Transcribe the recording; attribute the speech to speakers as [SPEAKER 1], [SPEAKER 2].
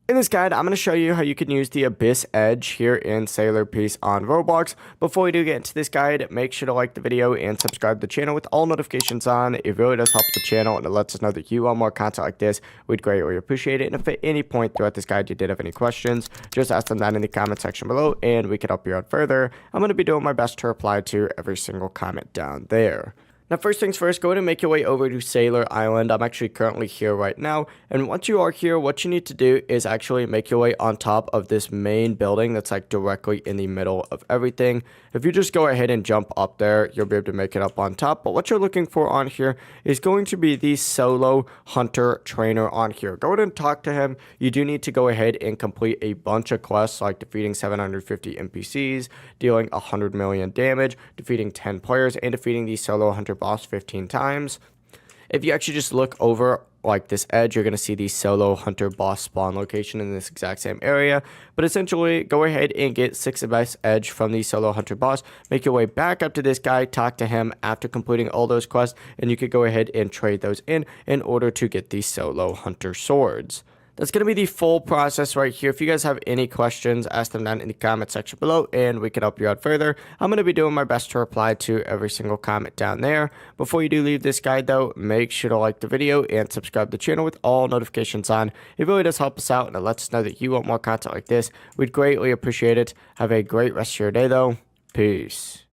[SPEAKER 1] In this guide, I'm going to show you how you can use the Abyss Edge here in Sailor Peace on Roblox. Before we do get into this guide, make sure to like the video and subscribe to the channel with all notifications on. It really does help the channel and it lets us know that you want more content like this. We'd greatly appreciate it. And if at any point throughout this guide you did have any questions, just ask them down in the comment section below and we can help you out further. I'm going to be doing my best to reply to every single comment down there. Now, first things first, go ahead and make your way over to Sailor Island. I'm actually currently here right now. And once you are here, what you need to do is actually make your way on top of this main building that's like directly in the middle of everything. If you just go ahead and jump up there, you'll be able to make it up on top. But what you're looking for on here is going to be the solo hunter trainer on here. Go ahead and talk to him. You do need to go ahead and complete a bunch of quests like defeating 750 NPCs, dealing 100 million damage, defeating 10 players, and defeating the solo hunter boss 15 times. If you actually just look over like this edge, you're going to see the solo hunter boss spawn location in this exact same area. But essentially, go ahead and get 6 Abyss Edge from the solo hunter boss. Make your way back up to this guy, talk to him after completing all those quests, and you could go ahead and trade those in order to get the solo hunter swords. That's going to be the full process right here. If you guys have any questions, ask them down in the comment section below and we can help you out further. I'm going to be doing my best to reply to every single comment down there. Before you do leave this guide though, make sure to like the video and subscribe to the channel with all notifications on. It really does help us out and it lets us know that you want more content like this. We'd greatly appreciate it. Have a great rest of your day though. Peace.